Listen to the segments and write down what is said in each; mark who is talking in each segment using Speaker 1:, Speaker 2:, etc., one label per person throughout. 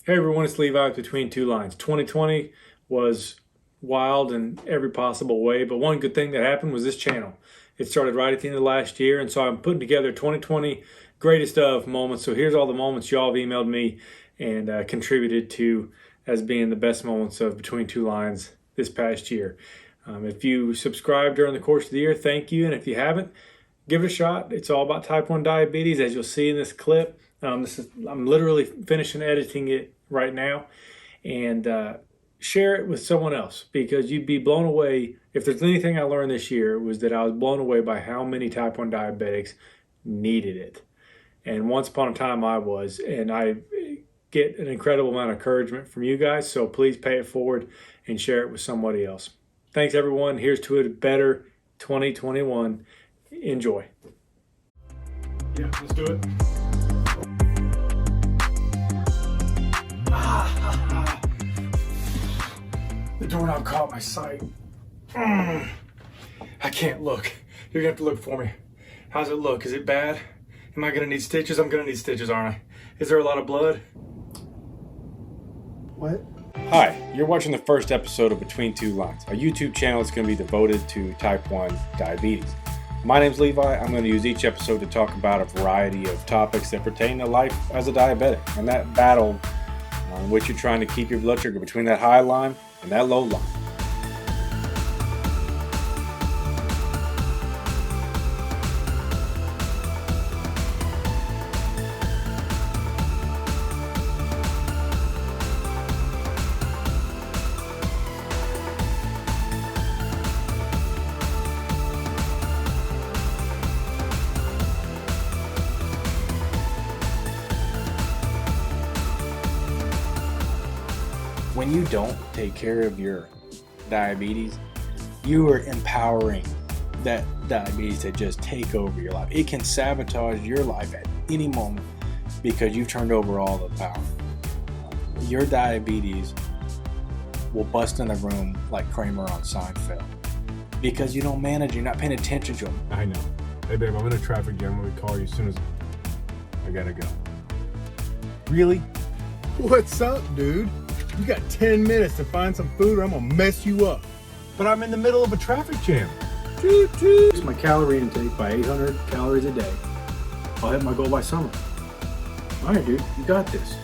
Speaker 1: Hey everyone, it's Levi with Between Two Lines. 2020 was wild in every possible way, but one good thing that happened was this channel. It started right at the end of last year, and so I'm putting together 2020 greatest of moments. So here's all the moments y'all have emailed me and contributed to as being the best moments of Between Two Lines this past year. If you subscribed during the course of the year, thank you, and if you haven't, give it a shot. It's all about type 1 diabetes, as you'll see in this clip. I'm literally finishing editing it right now, and share it with someone else, because you'd be blown away. If there's anything I learned this year, it was that I was blown away by how many type 1 diabetics needed it. And once upon a time I was, and I get an incredible amount of encouragement from you guys, so please pay it forward and share it with somebody else. Thanks everyone. Here's to a better 2021. Enjoy. Yeah, let's do it. The doorknob caught my sight. I can't look. You're gonna have to look for me. How's it look? Is it bad? Am I gonna need stitches? I'm gonna need stitches, aren't I? Is there a lot of blood? What? Hi, you're watching the first episode of Between Two Lines, a YouTube channel that's gonna be devoted to type 1 diabetes. My name's Levi. I'm going to use each episode to talk about a variety of topics that pertain to life as a diabetic and that battle in which you're trying to keep your blood sugar between that high line and that low line. When you don't take care of your diabetes, you are empowering that diabetes to just take over your life. It can sabotage your life at any moment because you've turned over all the power. Your diabetes will bust in the room like Kramer on Seinfeld because you don't manage, you're not paying attention to them.
Speaker 2: I know. Hey babe, I'm in a traffic jam. I'm gonna call you as soon as I gotta go.
Speaker 3: Really? What's up, dude? You got 10 minutes to find some food or I'm gonna mess you up.
Speaker 2: But I'm in the middle of a traffic jam.
Speaker 3: Toot toot.
Speaker 1: Reduce my calorie intake by 800 calories a day. I'll hit my goal by summer. All right, dude, you got this.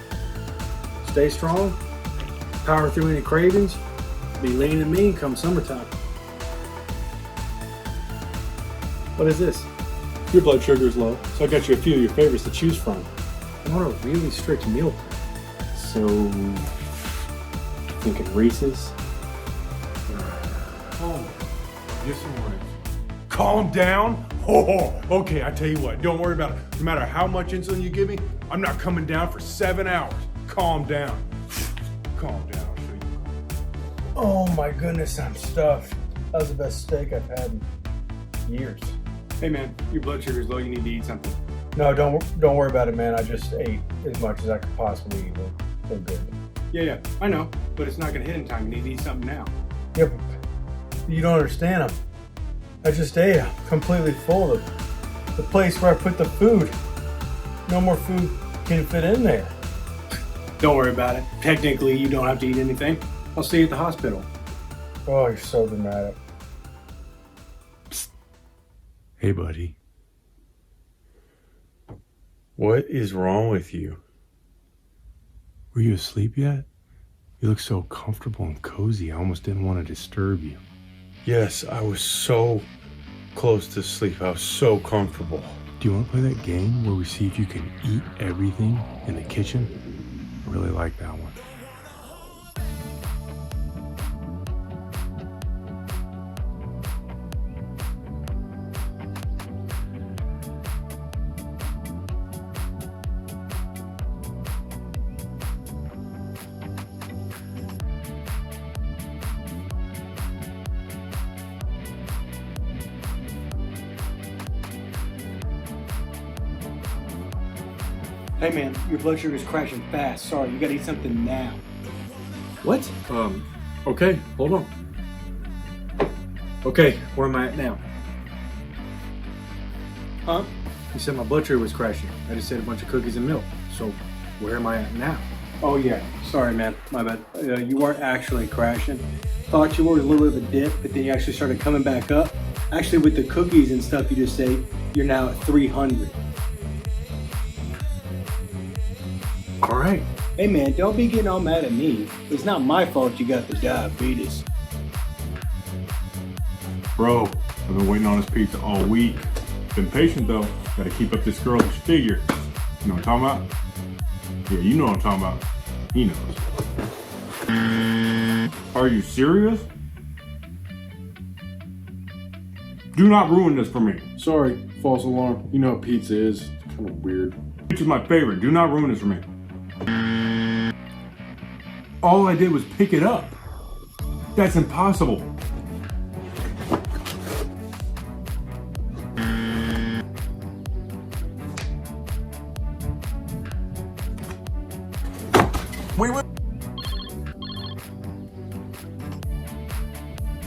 Speaker 1: Stay strong, power through any cravings, be lean and mean come summertime. What is this? Your blood sugar is low, so I got you a few of your favorites to choose from. I'm on a really strict meal plan. So, thinking Reese's?
Speaker 2: Oh, get some words. Calm down. Oh, okay, I tell you what, don't worry about it. No matter how much insulin you give me, I'm not coming down for 7 hours. Calm down. Calm down, I'll show you.
Speaker 3: Oh my goodness, I'm stuffed. That was the best steak I've had in years.
Speaker 1: Hey man, your blood sugar is low, you need to eat something.
Speaker 3: No, don't worry about it, man. I just ate as much as I could possibly eat. We're good.
Speaker 1: Yeah, I know, but it's not gonna hit in time. You need to eat something now.
Speaker 3: Yeah, but you don't understand. I just ate. I'm completely full of the place where I put the food. No more food can fit in there.
Speaker 1: Don't worry about it. Technically, you don't have to eat anything. I'll see you at the hospital.
Speaker 3: Oh, you're so dramatic.
Speaker 2: Hey, buddy. What is wrong with you? Were you asleep yet? You look so comfortable and cozy. I almost didn't want to disturb you. Yes, I was so close to sleep. I was so comfortable. Do you want to play that game where we see if you can eat everything in the kitchen? I really like that one.
Speaker 1: Hey man, your blood sugar is crashing fast. Sorry, you gotta eat something now. What? Okay, hold on. Okay, where am I at now? You said my blood sugar was crashing. I just said a bunch of cookies and milk. So where am I at now?
Speaker 3: Oh yeah, sorry man, my bad. You weren't actually crashing. Thought you were a little bit of a dip, but then you actually started coming back up. Actually, with the cookies and stuff you just ate, you're now at 300.
Speaker 2: All right.
Speaker 3: Hey man, don't be getting all mad at me. It's not my fault you got the diabetes.
Speaker 2: Bro, I've been waiting on this pizza all week. Been patient though. Gotta keep up this girlish figure. You know what I'm talking about? Yeah, you know what I'm talking about. He knows. Are you serious? Do not ruin this for me.
Speaker 4: Sorry, false alarm. You know what pizza is. It's kind of weird.
Speaker 2: Which is my favorite. Do not ruin this for me. All I did was pick it up. That's impossible. Wait.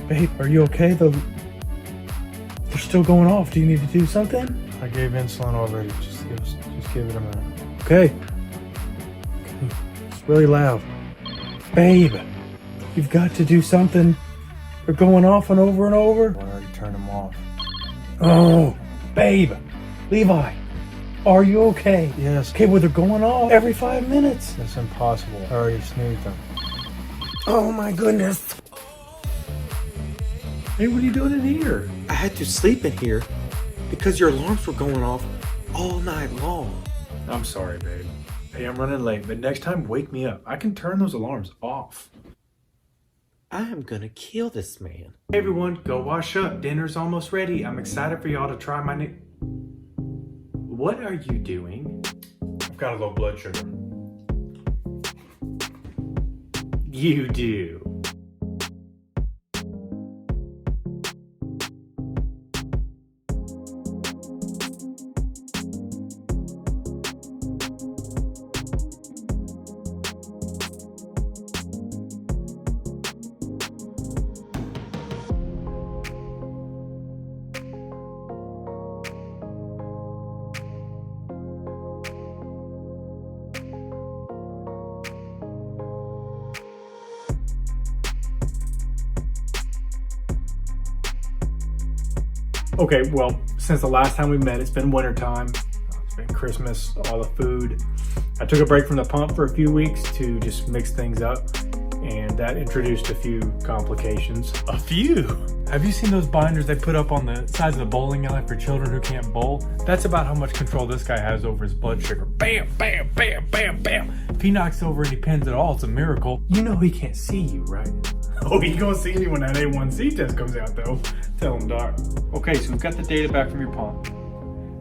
Speaker 3: Babe, are you okay? They're still going off. Do you need to do something?
Speaker 5: I gave insulin already. Just give it a minute.
Speaker 3: Okay. It's really loud. Babe, you've got to do something. They're going off and over and over.
Speaker 5: I already turned them off.
Speaker 3: Oh, babe. Levi, are you okay?
Speaker 5: Yes.
Speaker 3: Okay, well, they're going off every 5 minutes.
Speaker 5: That's impossible. I already snoozed them.
Speaker 3: Oh, my goodness.
Speaker 1: Hey, what are you doing in here?
Speaker 6: I had to sleep in here because your alarms were going off all night long.
Speaker 1: I'm sorry, babe. Hey, I'm running late, but next time wake me up. I can turn those alarms off.
Speaker 6: I am gonna kill this man.
Speaker 1: Hey everyone, go wash up. Dinner's almost ready. I'm excited for y'all to try my new... What are you doing?
Speaker 2: I've got a low blood sugar.
Speaker 1: You do. Okay, well, since the last time we met, it's been wintertime. It's been Christmas, all the food. I took a break from the pump for a few weeks to just mix things up, and that introduced a few complications.
Speaker 5: A few? Have you seen those binders they put up on the sides of the bowling alley for children who can't bowl? That's about how much control this guy has over his blood sugar. Bam, bam, bam, bam, bam. If he knocks over any pins at all, it's a miracle.
Speaker 1: You know he can't see you, right? Oh, he gonna see me when that A1C test comes out, though. Tell him, Doc.
Speaker 5: Okay, so we've got the data back from your pump,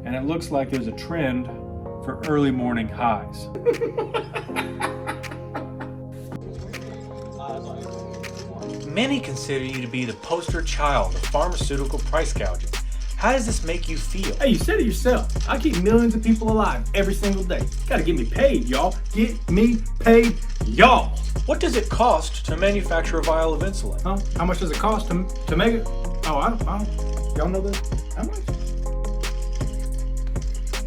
Speaker 5: and it looks like there's a trend for early morning highs. Many consider you to be the poster child of pharmaceutical price gouging. How does this make you feel?
Speaker 1: Hey, you said it yourself. I keep millions of people alive every single day. Gotta get me paid, y'all. Get me paid, y'all.
Speaker 5: What does it cost to manufacture a vial of insulin?
Speaker 1: Huh? How much does it cost to make it? Oh, I don't. Y'all know this? How much?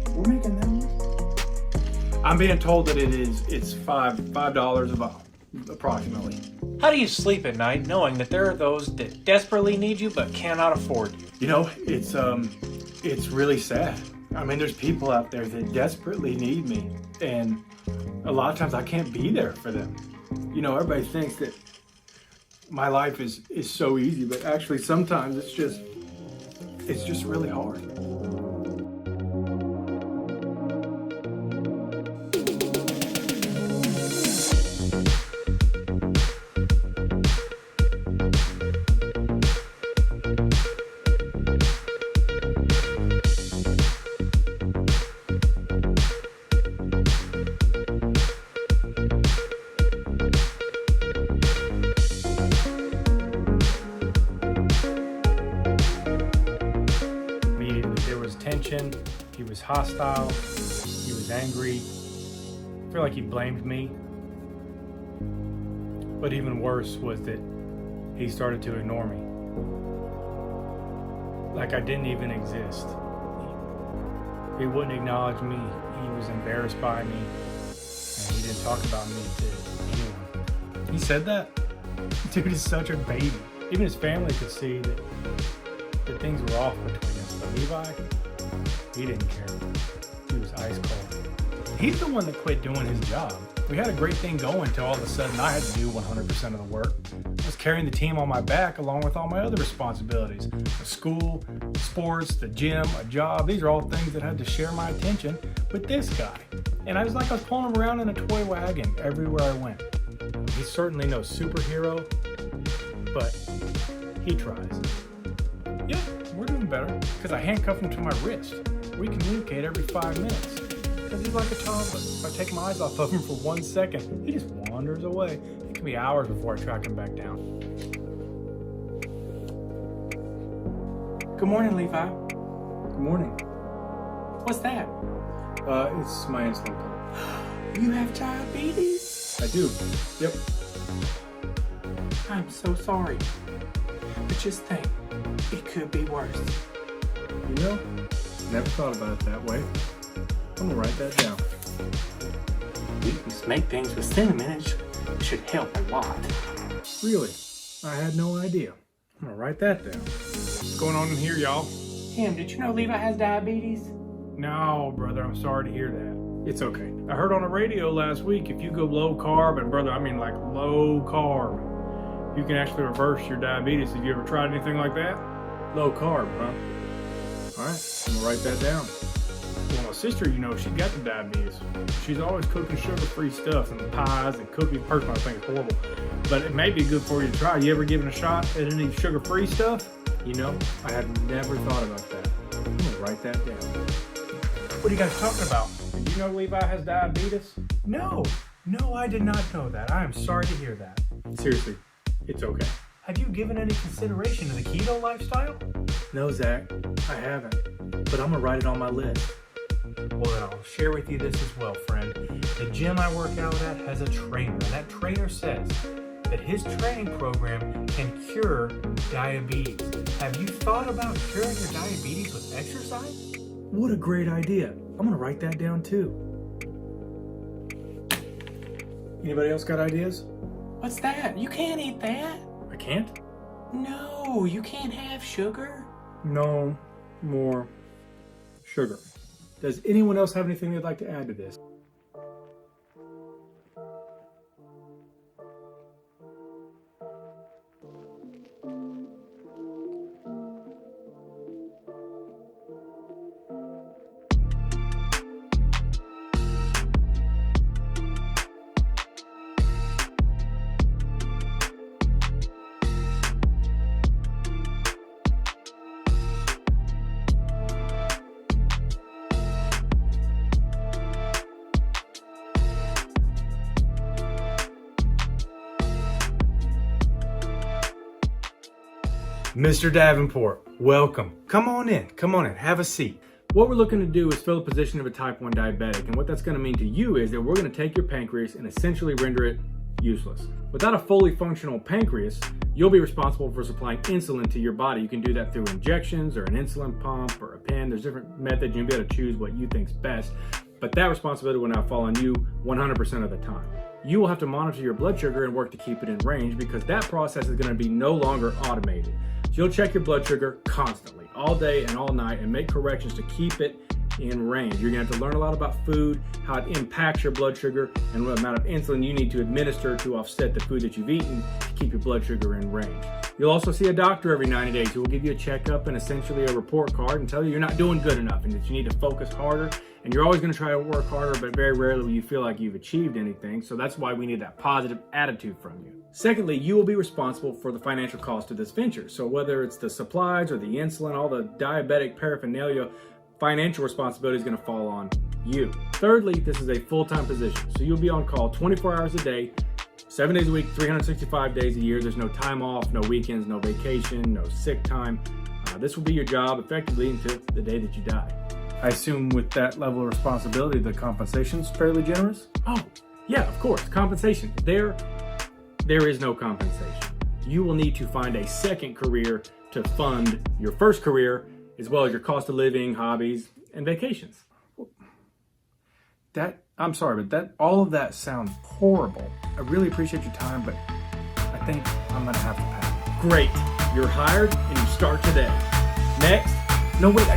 Speaker 1: We're making that much? I'm being told that it's $5 a vial, approximately.
Speaker 5: How do you sleep at night knowing that there are those that desperately need you but cannot afford you?
Speaker 1: You know, it's really sad. I mean, there's people out there that desperately need me, and a lot of times I can't be there for them. You know, everybody thinks that my life is so easy, but actually sometimes it's just really hard. Tension. He was hostile. He was angry. I feel like he blamed me. But even worse was that he started to ignore me. Like I didn't even exist. He wouldn't acknowledge me. He was embarrassed by me. And he
Speaker 5: didn't talk about me to anyone. He said that? Dude is such a baby. Even his family could see that things were off between us. But Levi, he didn't care. He was ice cold. He's the one that quit doing his job. We had a great thing going until all of a sudden I had to do 100% of the work. I was carrying the team on my back along with all my other responsibilities. The school, sports, the gym, a job. These are all things that had to share my attention with this guy. And I was like I was pulling him around in a toy wagon everywhere I went. He's certainly no superhero, but he tries. Yeah, we're doing better because I handcuff him to my wrist. We communicate every 5 minutes. Because he's like a toddler. If I take my eyes off of him for 1 second, he just wanders away. It can be hours before I track him back down. Good morning, Levi.
Speaker 1: Good morning.
Speaker 5: What's that?
Speaker 1: It's my insulin pump.
Speaker 5: You have diabetes?
Speaker 1: I do. Yep.
Speaker 5: I'm so sorry. But just think, it could be worse.
Speaker 1: You know, never thought about it that way. I'm gonna write that down.
Speaker 5: We can just make things with cinnamon. It should help a lot.
Speaker 1: Really? I had no idea. I'm gonna write that down.
Speaker 5: What's going on in here, y'all? Tim, did you know Levi has diabetes? No, brother, I'm sorry to hear that.
Speaker 1: It's okay.
Speaker 5: I heard on the radio last week, if you go low carb, and brother, I mean like low carb, you can actually reverse your diabetes. Have you ever tried anything like that?
Speaker 1: Low carb, huh? All right, I'm gonna write that down.
Speaker 5: Well, my sister, you know, she got the diabetes. She's always cooking sugar-free stuff and pies and cookies. Personally, I think it's horrible. But it may be good for you to try. You ever given a shot at any sugar-free stuff?
Speaker 1: You know, I had never thought about that. I'm gonna write that down.
Speaker 5: What are you guys talking about? Did you know Levi has diabetes? No, I did not know that. I am sorry to hear that.
Speaker 1: Seriously, it's okay.
Speaker 5: Have you given any consideration to the keto lifestyle?
Speaker 1: No, Zach, I haven't. But I'm gonna write it on my list.
Speaker 5: Well, then I'll share with you this as well, friend. The gym I work out at has a trainer, and that trainer says that his training program can cure diabetes. Have you thought about curing your diabetes with exercise?
Speaker 1: What a great idea. I'm gonna write that down too. Anybody else got ideas?
Speaker 5: What's that? You can't eat that.
Speaker 1: I can't?
Speaker 5: No, you can't have sugar.
Speaker 1: No more sugar. Does anyone else have anything they'd like to add to this?
Speaker 5: Mr. Davenport, welcome. Come on in, have a seat.
Speaker 1: What we're looking to do is fill the position of a type 1 diabetic, and what that's going to mean to you is that we're going to take your pancreas and essentially render it useless. Without a fully functional pancreas, you'll be responsible for supplying insulin to your body. You can do that through injections or an insulin pump or a pen. There's different methods. You'll be able to choose what you think's best, but that responsibility will now fall on you 100% of the time. You will have to monitor your blood sugar and work to keep it in range because that process is going to be no longer automated. So you'll check your blood sugar constantly, all day and all night, and make corrections to keep it in range. You're going to have to learn a lot about food, how it impacts your blood sugar, and what amount of insulin you need to administer to offset the food that you've eaten to keep your blood sugar in range. You'll also see a doctor every 90 days who will give you a checkup and essentially a report card and tell you you're not doing good enough and that you need to focus harder. And you're always going to try to work harder, but very rarely will you feel like you've achieved anything. So that's why we need that positive attitude from you. Secondly, you will be responsible for the financial cost of this venture. So whether it's the supplies or the insulin, all the diabetic paraphernalia, financial responsibility is going to fall on you. Thirdly, this is a full-time position. So you'll be on call 24 hours a day, 7 days a week, 365 days a year. There's no time off, no weekends, no vacation, no sick time. This will be your job effectively until the day that you die.
Speaker 5: I assume with that level of responsibility, the compensation's fairly generous?
Speaker 1: Oh, yeah, of course. Compensation. There is no compensation. You will need to find a second career to fund your first career, as well as your cost of living, hobbies, and vacations.
Speaker 5: That I'm sorry, but all of that sounds horrible. I really appreciate your time, but I think I'm gonna have to pass.
Speaker 7: Great. You're hired and you start today. Next.
Speaker 5: No, wait,